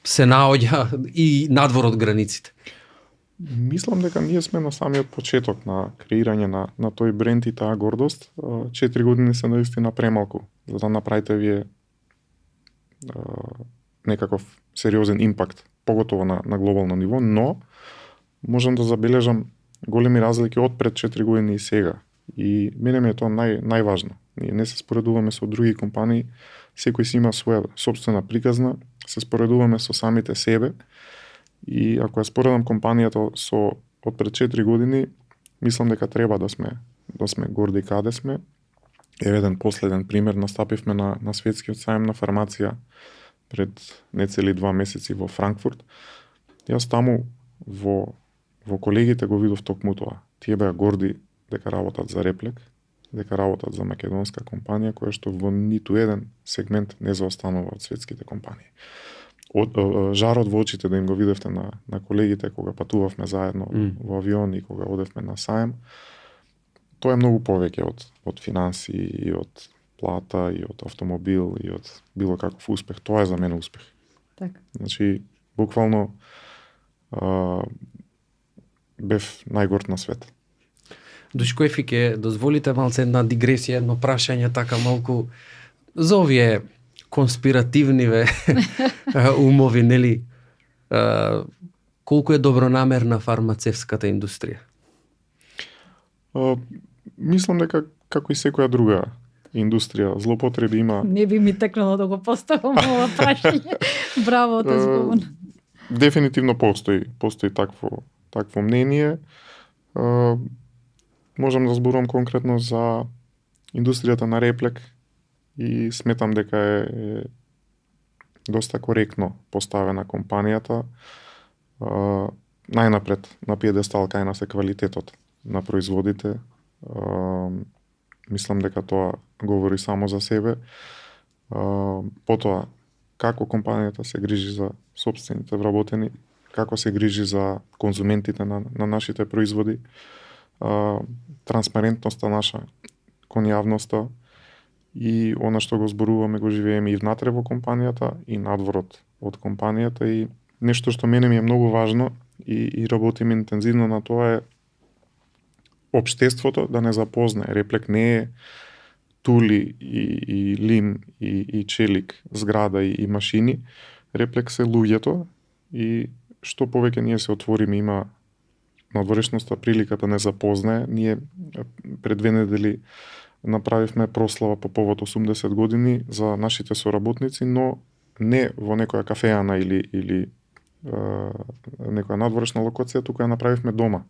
се наоѓа и надвор од границите. Мислам дека ние сме на самиот почеток на креирање на тој бренд и таа гордост. 4 години се наистина премалку за да направите вие некаков сериозен импакт, поготово на глобално ниво, но можам да забележам големи разлики од пред 4 години и сега. И мене ми е тоа најважно. Ние не се споредуваме со други компании, секој си има своја собствена приказна, се споредуваме со самите себе. И ако ја споредам компанијата со од пред 4 години, мислам дека треба да сме горди каде сме. Еве еден последен пример, настапивме на светскиот сајм на фармација пред нецели 2 месеци во Франкфурт. Јас таму во колегите го видов токму тоа. Тие беа горди дека работат за Реплек, дека работат за македонска компанија која што во ниту еден сегмент не заостанува од светските компании. Жарот во очите да им го видевте на колегите кога патувавме заедно во авион и кога одевме на сајм, тоа е многу повеќе од финанси и од плата и од автомобил и од било каков успех. Тоа е за мене успех. Така. Значи, буквално бев најгорд на свет. Душкоефи, ке дозволите малце една дигресија, едно прашање така малку за овие конспиративни умови, нели? Колку е добронамерна фармацевската индустрија? Мислам дека како и секоја друга индустрија, злоупотреби има. Не би ми текнало да го поставам ова прашање. Браво, Тозбован. Дефинитивно постои такво мнение. Можам да зборувам конкретно за индустријата на Реплек и сметам дека е доста коректно поставена компанијата. Најнапред на пиедестал кај нас е квалитетот на производите. Мислам дека тоа говори само за себе. Потоа, како компанијата се грижи за сопствените вработени, како се грижи за конзументите на нашите производи, транспарентноста наша кон јавноста и она што го зборуваме го живееме и внатре во компанијата и надворот од компанијата. И нешто што мене ми е многу важно и работим интензивно на тоа е општеството да не запознае. Реплек не е тули и лим и челик, зграда и машини. Реплек се луѓето и што повеќе ние се отвориме, има надворешноста приликата не запознае. Ние пред 2 недели направивме прослава по повод 80 години за нашите соработници, но не во некоја кафеана или некоја надворешна локација, туку ја направивме дома,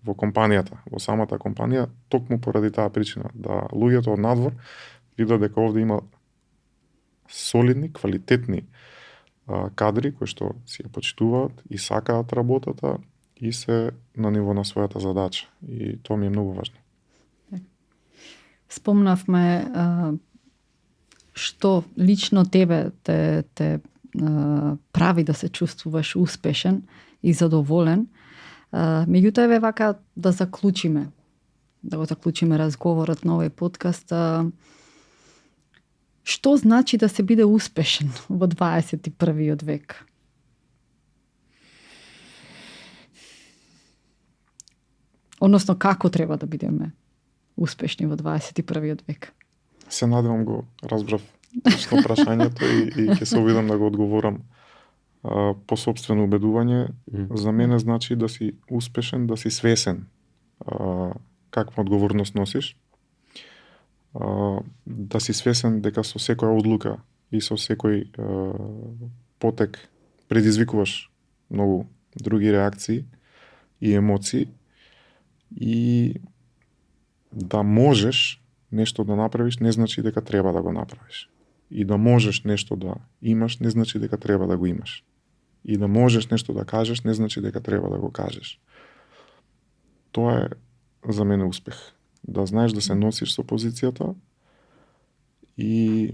во компанијата, во самата компанија, токму поради таа причина, да луѓето од надвор видат дека овде има солидни, квалитетни кадри кои што си ја почитуваат и сакаат работата и се на ниво на својата задача. И тоа ми е многу важно. Спомнавме што лично тебе те прави да се чувствуваш успешен и задоволен. Меѓутоа, еве вака да го заклучиме разговорот на овој подкаст. Што значи да се биде успешен во 21. век? Односно, како треба да бидеме успешни во 21. век? Се надевам го разбрав точно прашањето и ќе се обидам да го одговорам по собствено убедување. За мене значи да си успешен, да си свесен каква одговорност носиш, да си свесен дека со секоја одлука и со секој потек предизвикуваш многу други реакции и емоции и да можеш нешто да направиш не значи дека треба да го направиш. И да можеш нешто да имаш не значи дека треба да го имаш. и да можеш нешто да кажеш, не значи дека треба да го кажеш. Тоа е за мене успех. Да знаеш да се носиш со позицијата и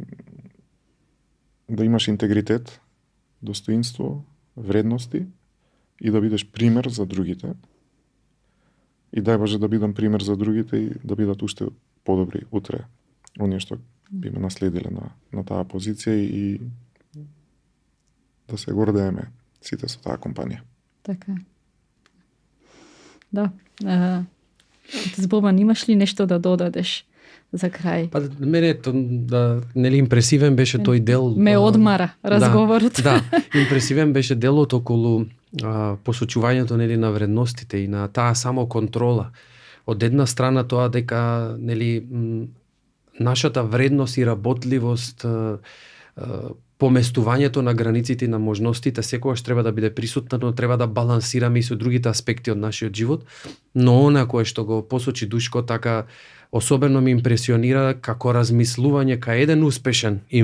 да имаш интегритет, достоинство, вредности и да бидеш пример за другите. И дај Боже да бидам пример за другите и да бидат уште подобри утре. Оние што би ме наследиле на таа позиција и да се гордееме сите со таа компанија. Така. Да. Збобан, имаш ли нешто да додадеш за крај? Па мене нели импресивен беше тој дел. Ме одмара разговорот. Да, импресивен беше делот околу посочувањето нели на вредностите и на таа самоконтрола. Од една страна тоа дека нели нашата вредност и работливост, поместувањето на границите и на можностите секогаш треба да биде присутна, но треба да балансираме и со другите аспекти од нашиот живот. Но она кое што го посочи Душко така особено ми импресионира како размислување кај еден успешен и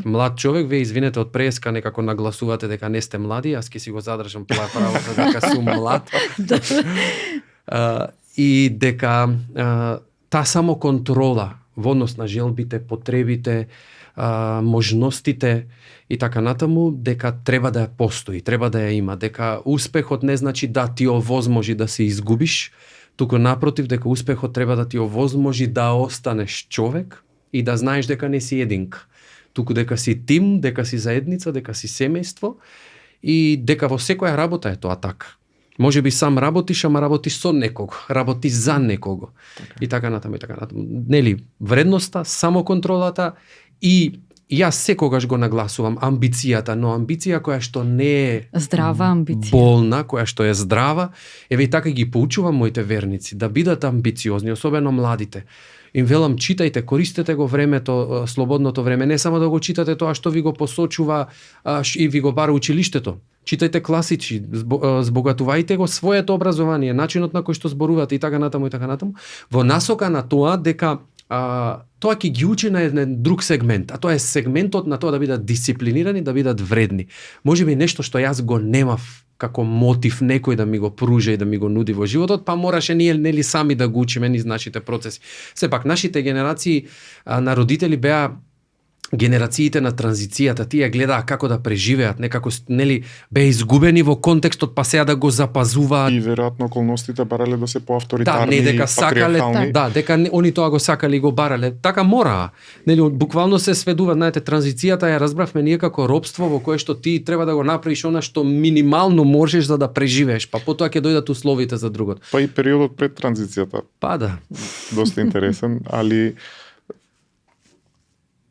млад човек. Ве извинете од преска некако нагласувате дека не сте млади, аз ќе си го задржам тоа правото дека сум млад. И дека таа самоконтрола во однос на желбите, потребите, можностите и така натаму, дека треба да ја постои, треба да ја има, дека успехот не значи да ти овозможи да се изгубиш, туку напротив дека успехот треба да ти овозможи да останеш човек и да знаеш дека не си единка, туку дека си тим, дека си заедница, дека си семејство и дека во секоја работа е тоа така. Може би сам работиш, ама работиш со некого, работиш за некого. И така натаму, и така натаму. Нели, вредноста, самоконтролата и јас секогаш го нагласувам амбицијата, но амбиција која што не е здрава амбиција, болна, која што е здрава, еве и така ги поучувам моите верници да бидат амбициозни, особено младите. Им велам, читајте, користете го времето, слободното време, не само да го читате тоа што ви го посочува и ви го бара училиштето. Читајте класици, збогатувајте го своето образование, начинот на кој што зборувате и така натаму и така натаму, во насока на тоа дека тоа ќе ги учи на еден друг сегмент, а тоа е сегментот на тоа да бидат дисциплинирани, да бидат вредни. Можеби нешто што јас го немав како мотив некој да ми го пружа и да ми го нуди во животот, па мораше ние нели сами да го учиме низ нашите процеси. Сепак нашите генерации на родители беа генерациите на транзицијата, тие гледаа како да преживеат, некако нели беа изгубени во контекстот, па сега да го запазуваат. И веројатно околностите барале да се поавторитарни, да, не дека сакале, да, дека они тоа го сакале и го барале. Така мора. Нели буквално се сведува, знаете, транзицијата ја разбравме ние како робство во кое што ти треба да го направиш она што минимално можеш за да преживееш, па потоа ќе дојдат условите за другото. Па и периодот пред транзицијата. Па да. Доста интересен, али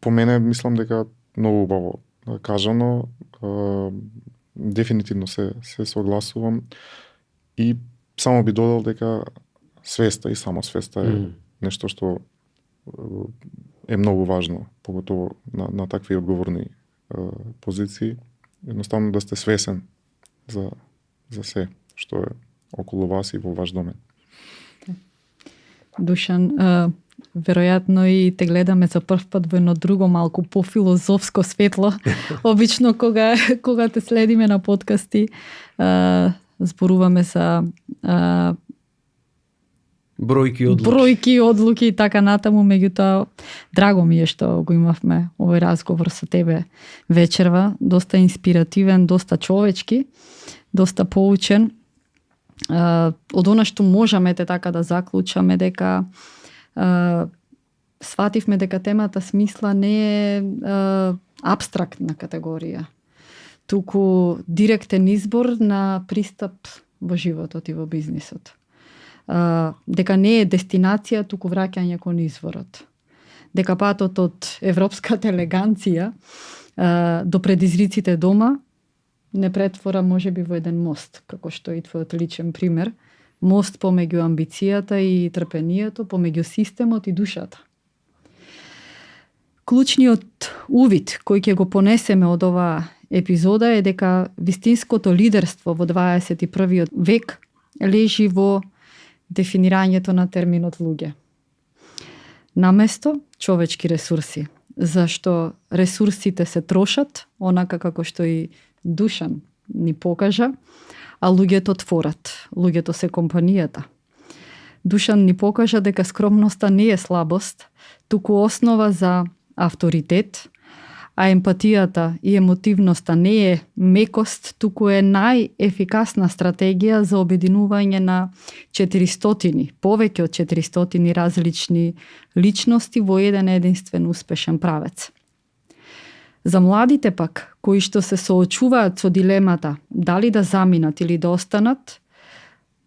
по мене мислам дека многу убаво кажано, дефинитивно се согласувам и само би додал дека свеста и самосвеста е нешто што е многу важно, поготово на такви одговорни позиции. Едноставно да сте свесен за се што е околу вас и во ваш домен. Душан, веројатно и те гледаме за прв пат во едно друго малку пофилозофско светло. Обично кога те следиме на подкасти, зборуваме за бројки, одлуки и така натаму, меѓутоа драго ми е што го имавме овој разговор со тебе вечерва, доста инспиративен, доста човечки, доста поучен. Од она што можеме така да заклучаме дека свативме дека темата смисла не е апстрактна категорија, туку директен избор на пристап во животот и во бизнисот. Дека не е дестинација, туку враќање кон изворот. Дека патот од европската елеганција до предизвиците дома не претвора можеби во еден мост, како што и твојот личен пример, мост помеѓу амбицијата и трпението, помеѓу системот и душата. Клучниот увид кој ќе го понесеме од оваа епизода е дека вистинското лидерство во 21. век лежи во дефинирањето на терминот луѓе. Наместо човечки ресурси, зашто ресурсите се трошат, онака како што и Душан ни покажа, а луѓето творат. Луѓето се компанијата. Душан ни покажа дека скромноста не е слабост, туку основа за авторитет, а емпатијата и емотивноста не е мекост, туку е најефикасна стратегија за обединување на 400, повеќе од 400 различни личности во еден единствен успешен правец. За младите пак, кои што се соочуваат со дилемата дали да заминат или да останат,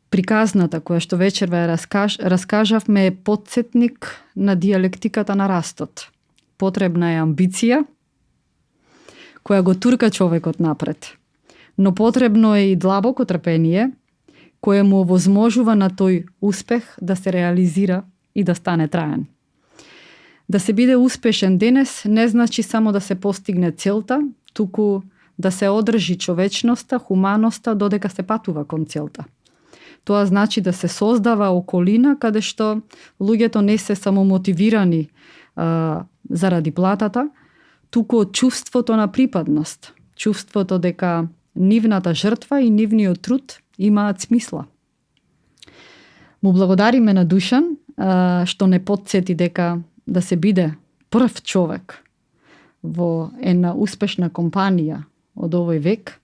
приказната која што вечерва ја раскажавме е потсетник на дијалектиката на растот. Потребна е амбиција, која го турка човекот напред. Но потребно е и длабоко трпение, кое му овозможува на тој успех да се реализира и да стане траен. Да се биде успешен денес не значи само да се постигне целта, туку да се одржи човечноста, хуманоста додека се патува кон целта. Тоа значи да се создава околина каде што луѓето не се само мотивирани заради платата, туку од чувството на припадност, чувството дека нивната жртва и нивниот труд имаат смисла. Му благодариме на Душан што не потсети дека да се биде прв човек во една успешна компанија од овој век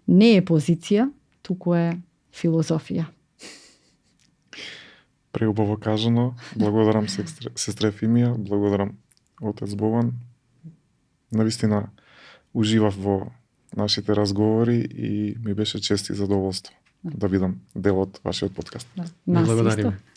не е позиција, туку е филозофија. Преубаво кажано, благодарам сестра Ефимија, благодарам отец Бован. Навистина уживав во нашите разговори и ми беше чест и задоволство да бидам дел од вашиот подкаст. Нас Благодариме. исто.